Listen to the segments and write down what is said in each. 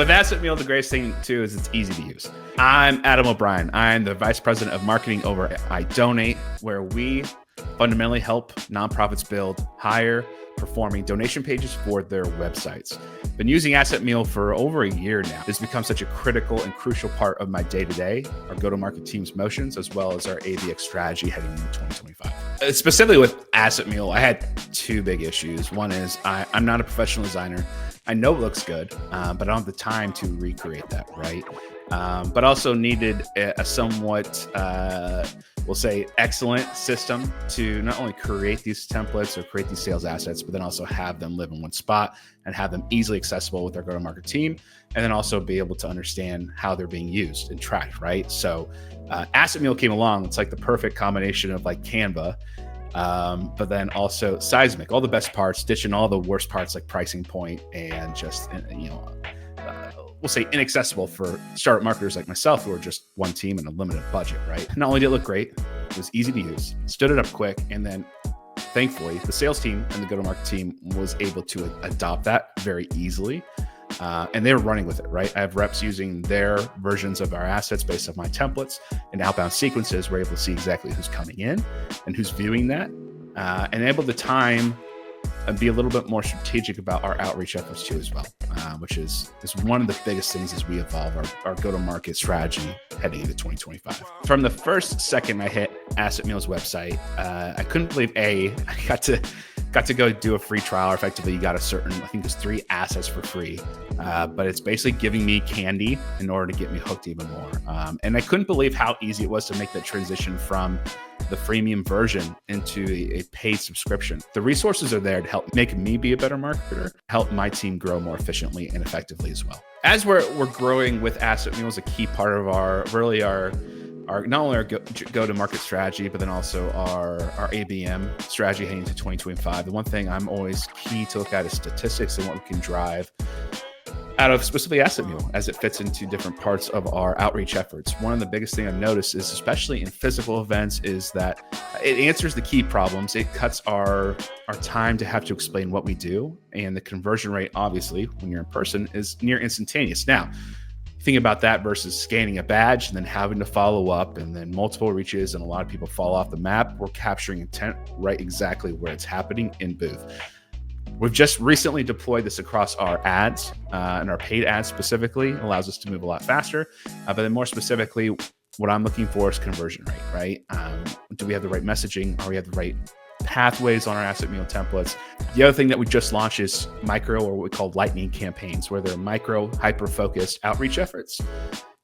With AssetMule, the greatest thing too is it's easy to use. I'm Adam O'Brien. I'm the Vice President of Marketing over at I Donate, where we fundamentally help nonprofits build higher performing donation pages for their websites. Been using AssetMule for over a year now. It's become such a critical and crucial part of my day-to-day, our go-to-market team's motions, as well as our ABX strategy heading into 2025. Specifically with AssetMule, I had two big issues. One is I'm not a professional designer. I know it looks good, but I don't have the time to recreate that, right? But also needed a somewhat, we'll say, excellent system to not only create these templates or create these sales assets, but then also have them live in one spot and have them easily accessible with our go-to-market team, and then also be able to understand how they're being used and tracked, right? So AssetMule came along. It's like the perfect combination of like Canva, but then also Seismic, all the best parts, ditching all the worst parts like pricing point and just, we'll say inaccessible for startup marketers like myself who are just one team and a limited budget, right? Not only did it look great, it was easy to use, stood it up quick, and then thankfully the sales team and the go-to-market team was able to adopt that very easily. And they were running with it, right? I have reps using their versions of our assets based on my templates and outbound sequences. We're able to see exactly who's coming in and who's viewing that, and able to time and be a little bit more strategic about our outreach efforts too as well, which is one of the biggest things as we evolve our go-to-market strategy heading into 2025. From the first second I hit AssetMule's website, I couldn't believe I got to go do a free trial. Effectively, you got a certain, I think there's 3 assets for free, but it's basically giving me candy in order to get me hooked even more. And I couldn't believe how easy it was to make that transition from the freemium version into a paid subscription. The resources are there to help make me be a better marketer, help my team grow more efficiently and effectively as well. As we're growing with AssetMule is a key part of our not only our go-to-market strategy, but then also our ABM strategy heading into 2025. The one thing I'm always key to look at is statistics and what we can drive out of specifically AssetMule as it fits into different parts of our outreach efforts. One of the biggest things I've noticed is, especially in physical events, is that it answers the key problems. It cuts our time to have to explain what we do. And the conversion rate, obviously, when you're in person, is near instantaneous. Now, think about that versus scanning a badge and then having to follow up and then multiple reaches, and a lot of people fall off the map. We're capturing intent right exactly where it's happening in booth. We've just recently deployed this across our ads and our paid ads specifically. It allows us to move a lot faster. But then more specifically, what I'm looking for is conversion rate, right? Do we have the right messaging? Are we have the right pathways on our AssetMule templates? The other thing that we just launched is micro, or what we call lightning campaigns, where they're micro, hyper-focused outreach efforts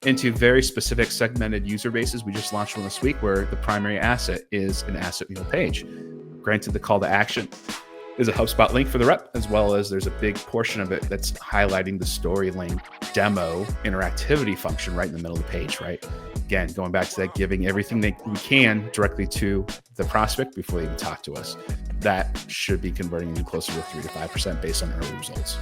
into very specific segmented user bases. We just launched one this week where the primary asset is an AssetMule page. Granted, the call to action is a HubSpot link for the rep, as well as there's a big portion of it that's highlighting the story link demo interactivity function right in the middle of the page, right? Again, going back to that, giving everything that we can directly to the prospect before they even talk to us. That should be converting you closer to 3 to 5% based on early results.